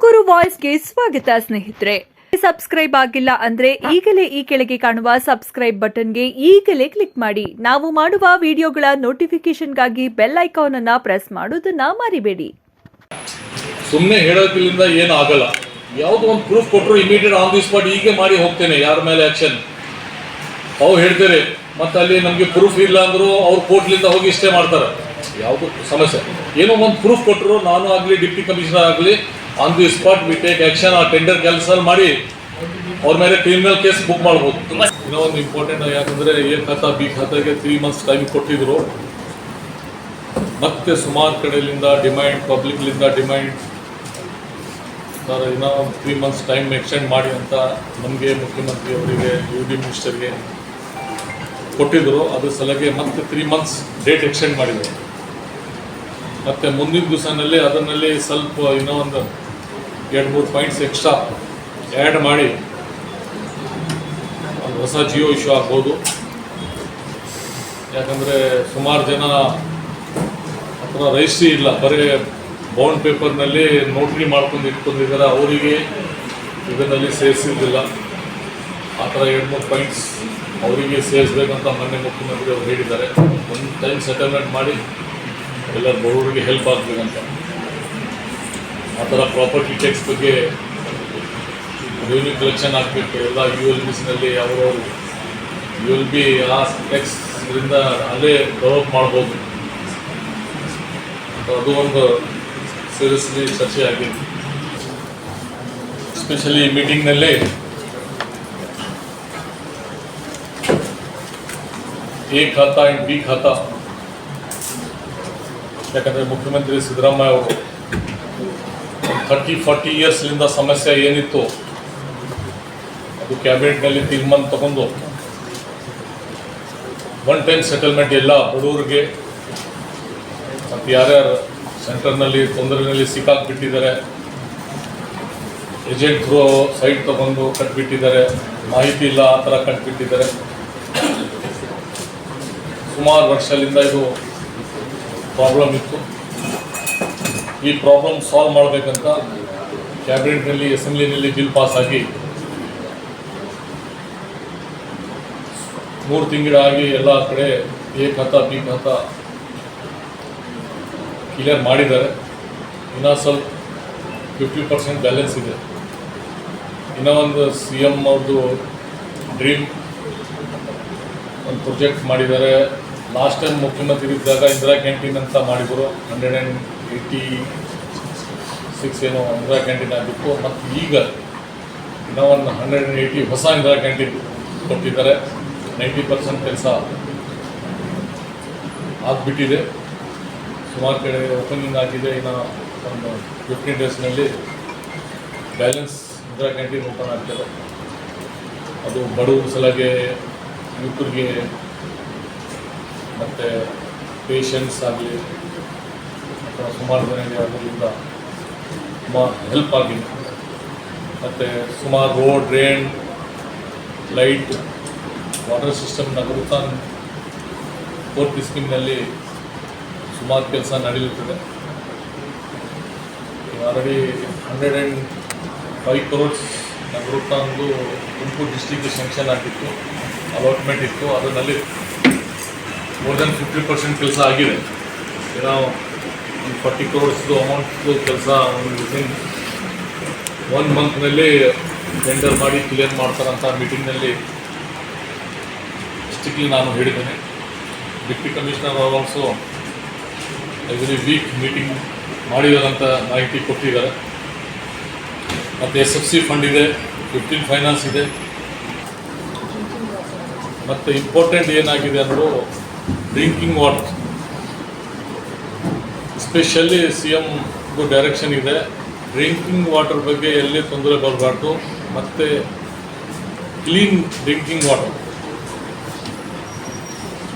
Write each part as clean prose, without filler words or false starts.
ತುಮಕೂರು ವಾಯ್ಸ್ಗೆ ಸ್ವಾಗತ ಸ್ನೇಹಿತರೆ. ಸಬ್ಸ್ಕ್ರೈಬ್ ಆಗಿಲ್ಲ ಅಂದ್ರೆ ಈಗಲೇ ಈ ಕೆಳಗೆ ಕಾಣುವ ಸಬ್ಸ್ಕ್ರೈಬ್ ಬಟನ್ಗೆ ಈಗಲೇ ಕ್ಲಿಕ್ ಮಾಡಿ. ನಾವು ಮಾಡುವ ವಿಡಿಯೋಗಳ ನೋಟಿಫಿಕೇಶನ್ಗಾಗಿ ಬೆಲ್ ಐಕಾನ್ ಅನ್ನ ಪ್ರೆಸ್ ಮಾಡೋದನ್ನ ಮರಿಬೇಡಿ. ಸುಮ್ಮನೆ ಹೇಳೋದ್ರಿಂದ ಏನು ಆಗಲ್ಲ. ಯಾವುದೋ ಒಂದು ಪ್ರೂಫ್ ಕೊಟ್ಟರು ಇಮಿಡಿಯೇಟ್ ಆನ್ ದಿ ಸ್ಪಾಟ್ ಹೀಗೆ ಮಾಡಿ ಹೋಗ್ತೇನೆ, ಯಾರ ಮೇಲೆ ಆಕ್ಷನ್ ಅವ್ರು ಹೇಳ್ತಾರೆ. ಮತ್ತು ಅಲ್ಲಿ ನಮಗೆ ಪ್ರೂಫ್ ಇಲ್ಲ ಅಂದರೂ ಅವ್ರು ಕೋರ್ಟ್ಲಿಂದ ಹೋಗಿ ಇಷ್ಟೇ ಮಾಡ್ತಾರೆ. ಯಾವುದು ಸಮಸ್ಯೆ, ಏನೋ ಒಂದು ಪ್ರೂಫ್ ಕೊಟ್ಟರು ನಾನು ಆಗಲಿ ಡಿಪ್ಟಿ ಕಮಿಷನರ್ ಆಗಲಿ on the spot we take action. ಆ ಟೆಂಡರ್ ಕ್ಯಾನ್ಸಲ್ ಮಾಡಿ ಅವ್ರ ಮೇಲೆ ಕ್ರಿಮಿನಲ್ ಕೇಸ್ ಬುಕ್ ಮಾಡ್ಬೋದು. ಇನ್ನೂ ಒಂದು ಇಂಪಾರ್ಟೆಂಟ್, ಯಾಕಂದರೆ ಎ ಖಾತಾ ಬಿ ಖಾತಾಗೆ 3 months ಟೈಮ್ ಕೊಟ್ಟಿದ್ರು. ಮತ್ತೆ ಸುಮಾರು ಕಡೆಯಿಂದ ಡಿಮ್ಯಾಂಡ್, ಪಬ್ಲಿಕ್ಲಿಂದ ಡಿಮ್ಯಾಂಡ್, ಸರ್ ಇನ್ನೂ 3 months ಟೈಮ್ ಎಕ್ಸ್ಟೆಂಡ್ ಮಾಡಿ ಅಂತ ನಮಗೆ ಮುಖ್ಯಮಂತ್ರಿ ಅವರಿಗೆ UD ಮಿನಿಸ್ಟರ್ಗೆ ಕೊಟ್ಟಿದ್ದರು. ಅದ್ರ ಸಲಗೆ ಮತ್ತೆ 3 months ಡೇಟ್ ಎಕ್ಸ್ಟೆಂಡ್ ಮಾಡಿದರು. ಮತ್ತು ಮುಂದಿನ ದಿವಸನಲ್ಲಿ ಅದರಲ್ಲಿ ಸ್ವಲ್ಪ ಇನ್ನೂ ಒಂದು 2-3 ಪಾಯಿಂಟ್ಸ್ ಎಕ್ಸ್ಟ್ರಾ ಆ್ಯಡ್ ಮಾಡಿ ಒಂದು ಹೊಸ ಜಿಯೋ ಇಶ್ಯೂ ಆಗ್ಬೋದು. ಯಾಕಂದರೆ ಸುಮಾರು ಜನ ಹತ್ರ ರಜಿಸ್ಟ್ರಿ ಇಲ್ಲ, ಬರೀ ಬಾಂಡ್ ಪೇಪರ್ನಲ್ಲಿ ನೋಟ್ರಿ ಮಾಡ್ಕೊಂಡು ಇಟ್ಕೊಂಡಿದ್ದಾರೆ, ಅವರಿಗೆ ಇದರಲ್ಲಿ ಸೇರಿಸಿದ್ದಿಲ್ಲ. ಆ ಥರ 2-3 ಪಾಯಿಂಟ್ಸ್ ಅವರಿಗೆ ಸೇರಿಸ್ಬೇಕಂತ ಮೊನ್ನೆ ಮುಖ್ಯಮಂತ್ರಿ ಅವರು ಹೇಳಿದ್ದಾರೆ. ಒಂದು ಟೈಮ್ ಸೆಟಲ್ಮೆಂಟ್ ಮಾಡಿ ಎಲ್ಲ ಬಡವರಿಗೆ ಹೆಲ್ಪ್ ಆಗಬೇಕಂತ. ಆ ಥರ ಪ್ರಾಪರ್ಟಿ ಟ್ಯಾಕ್ಸ್ ಬಗ್ಗೆ ರೆವಿನ್ಯೂ ಕಲೆಕ್ಷನ್ ಆಗಬೇಕು. ಎಲ್ಲ ULBನಲ್ಲಿ ಅವರವರು ULB ಆ ಟ್ಯಾಕ್ಸ್ರಿಂದ ಅಲ್ಲೇ ಡೆವಲಪ್ ಮಾಡ್ಬೋದು ಅಂತ ಅದು ಒಂದು ಸೀರಿಯಸ್ಲಿ ಚರ್ಚೆ ಆಗಿದೆ. ಎಸ್ಪೆಷಲಿ ಮೀಟಿಂಗ್ನಲ್ಲಿ ಎ ಖಾತಾ ಆ್ಯಂಡ್ ಬಿ ಖಾತಾ, ಯಾಕಂದರೆ ಮುಖ್ಯಮಂತ್ರಿ ಸಿದ್ದರಾಮಯ್ಯ ಅವರು 30-40 ಇಯರ್ಸ್ಲಿಂದ ಸಮಸ್ಯೆ ಏನಿತ್ತು ಅದು ಕ್ಯಾಬಿನೆಟ್ನಲ್ಲಿ ತೀರ್ಮಾನ ತಗೊಂಡು ಒನ್ ಟೈಮ್ ಸೆಟಲ್ಮೆಂಟ್ ಎಲ್ಲ ಬಡವರಿಗೆ ಮತ್ತು ಯಾರ್ಯಾರು ಸೆಂಟರ್ನಲ್ಲಿ ತೊಂದರೆಯಲ್ಲಿ ಸಿಕ್ಕಾಕ್ಬಿಟ್ಟಿದ್ದಾರೆ, ಏಜೆಂಟ್ ಥ್ರೂ ಸೈಟ್ ತಗೊಂಡು ಕಟ್ಬಿಟ್ಟಿದ್ದಾರೆ, ಮಾಹಿತಿ ಇಲ್ಲ ಆ ಥರ ಕಟ್ಬಿಟ್ಟಿದ್ದಾರೆ. ಸುಮಾರು ವರ್ಷದಿಂದ ಇದು ಪ್ರಾಬ್ಲಮ್ ಇತ್ತು. ಈ ಪ್ರಾಬ್ಲಮ್ ಸಾಲ್ವ್ ಮಾಡಬೇಕಂತ ಕ್ಯಾಬಿನೆಟ್ನಲ್ಲಿ, ಅಸೆಂಬ್ಲಿನಲ್ಲಿ ಬಿಲ್ ಪಾಸ್ ಆಗಿ 3 ತಿಂಗಳಾಗಿ ಎಲ್ಲ ಕಡೆ ಎ ಖಾತಾ ಬಿ ಖಾತಾ ಕ್ಲಿಯರ್ ಮಾಡಿದ್ದಾರೆ. ಇನ್ನೂ ಸ್ವಲ್ಪ 50% ಬ್ಯಾಲೆನ್ಸ್ ಇದೆ. ಇನ್ನೂ ಒಂದು CM ಅವ್ರದ್ದು ಡ್ರೀಮ್ ಒಂದು ಪ್ರಾಜೆಕ್ಟ್ ಮಾಡಿದ್ದಾರೆ. ಲಾಸ್ಟ್ ಟೈಮ್ ಮುಖ್ಯಮಂತ್ರಿ ಇದ್ದಾಗ ಇಂದಿರಾ ಕ್ಯಾಂಟೀನ್ ಅಂತ ಮಾಡಿದರು. 186 ಏನೋ ಇಂದಿರಾ ಕ್ಯಾಂಟೀನ್ ಆಗಿತ್ತು. ಮತ್ತು ಈಗ ಇನ್ನೂ ಒಂದು 180 ಹೊಸ ಇಂದಿರಾ ಕ್ಯಾಂಟೀನ್ ಕೊಟ್ಟಿದ್ದಾರೆ. 90% ಕೆಲಸ ಆಗಿಬಿಟ್ಟಿದೆ. ಸುಮಾರು ಕಡೆ ಓಪನಿಂಗ್ ಆಗಿದೆ. ಇನ್ನು ಒಂದು 15 ಡೇಸ್ನಲ್ಲಿ ಬ್ಯಾಲೆನ್ಸ್ ಇಂದಿರಾ ಕ್ಯಾಂಟೀನ್ ಓಪನ್ ಆಗ್ತದೆ. ಅದು ಬಡವರ ಸಲಗೆ, ಯುವಕರಿಗೆ ಮತ್ತು ಪೇಷಂಟ್ಸ್ ಆಗಲಿ ಅಥವಾ ಸುಮಾರು ಜನರಿಗೆ ಅದರಿಂದ ತುಂಬ ಹೆಲ್ಪ್ ಆಗಿದೆ. ಮತ್ತು ಸುಮಾರು road, drain, light, water system, Nagarotthana 4th ಸ್ಕೀಮ್ನಲ್ಲಿ ಸುಮಾರು ಕೆಲಸ ನಡೆಯುತ್ತದೆ. ಆಲ್ರೆಡಿ 105 crores ನಗರೋತ್ಥಾನದ್ದು ತುಮಕೂರು ಡಿಸ್ಟಿಕ್ಗೆ ಸ್ಯಾಂಕ್ಷನ್ ಆಗಿತ್ತು, ಅಲಾಟ್ಮೆಂಟ್ ಇತ್ತು. ಅದರಲ್ಲಿ ಮೋರ್ ದೆನ್ 50% ಕೆಲಸ ಆಗಿದೆ. ಏನೋ ಒಂದು 40 crores ಅಮೌಂಟ್ದು ಕೆಲಸ ವಿತಿನ್ 1 monthನಲ್ಲಿ ಟೆಂಡರ್ ಮಾಡಿ ಕ್ಲಿಯರ್ ಮಾಡ್ತಾರಂತ ಮೀಟಿಂಗ್ನಲ್ಲಿ ಸ್ಟಿಕ್ಲಿ ನಾನು ಹೇಳಿದ್ದೇನೆ. ಡಿಪ್ಟಿ ಕಮಿಷನರ್ ಅವರು ಆಲ್ಸೋ ಎವ್ರಿ ವೀಕ್ ಮೀಟಿಂಗ್ ಮಾಡಿದಾರಂತ ಮಾಹಿತಿ ಕೊಟ್ಟಿದ್ದಾರೆ. ಮತ್ತು SFC ಫಂಡ್ ಇದೆ, 15 ಫೈನಾನ್ಸ್ ಇದೆ. ಮತ್ತು ಇಂಪಾರ್ಟೆಂಟ್ ಏನಾಗಿದೆ ಅಂದರೂ ಡ್ರಿಂಕಿಂಗ್ ವಾಟರ್, ಎಸ್ಪೆಷಲಿ CMದು ಡೈರೆಕ್ಷನ್ ಇದೆ. ಡ್ರಿಂಕಿಂಗ್ ವಾಟರ್ ಬಗ್ಗೆ ಎಲ್ಲಿ ತೊಂದರೆ ಬರಬಾರ್ದು. ಮತ್ತು ಕ್ಲೀನ್ ಡ್ರಿಂಕಿಂಗ್ ವಾಟರ್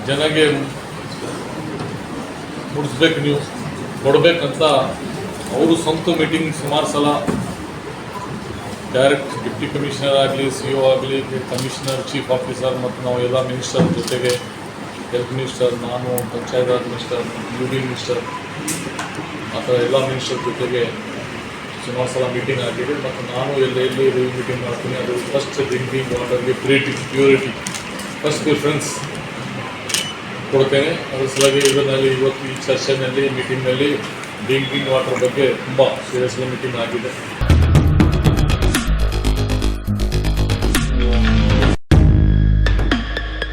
ಜನಗೆ ಮುಡಿಸ್ಬೇಕು, ನೀವು ಕೊಡಬೇಕಂತ ಅವರು ಸ್ವಂತ ಮೀಟಿಂಗ್ ಸುಮಾರು ಸಲ ಡೈರೆಕ್ಟ್ ಡಿಪ್ಟಿ ಕಮಿಷನರ್ ಆಗಲಿ, CO ಆಗಲಿ, ಕಮಿಷನರ್, ಚೀಫ್ ಆಫೀಸರ್ ಮತ್ತು ನಾವು ಎಲ್ಲ ಮಿನಿಸ್ಟರ್ ಜೊತೆಗೆ, ಹೆಲ್ತ್ ಮಿನಿಸ್ಟರ್, ನಾನು panchayat Raj minister, UD minister, ಆ ಥರ ಎಲ್ಲ ಮಿನಿಸ್ಟರ್ ಜೊತೆಗೆ ಸುಮಾರು ಸಲ ಮೀಟಿಂಗ್ ಆಗಿದೆ ಮತ್ತು ನಾನು ಎಲ್ಲಿ ರಿವ್ಯೂ ಮೀಟಿಂಗ್ ಮಾಡ್ತೀನಿ. ಅದು ಫಸ್ಟ್ ಡ್ರಿಂಕಿಂಗ್ ವಾಟರ್ಗೆ ಪ್ಯೂರಿಟಿ ಫಸ್ಟ್ ಪ್ರಿಫರೆನ್ಸ್ ಕೊಡ್ತೇನೆ. ಅದರ ಸಲುವಾಗಿ ಇದರಲ್ಲಿ ಇವತ್ತು ಈ ಸೆಷನ್ನಲ್ಲಿ ಮೀಟಿಂಗ್ನಲ್ಲಿ ಡ್ರಿಂಕಿಂಗ್ ವಾಟರ್ ಬಗ್ಗೆ ತುಂಬ ಸೀರಿಯಸ್ಲಿ ಮೀಟಿಂಗ್ ಆಗಿದೆ.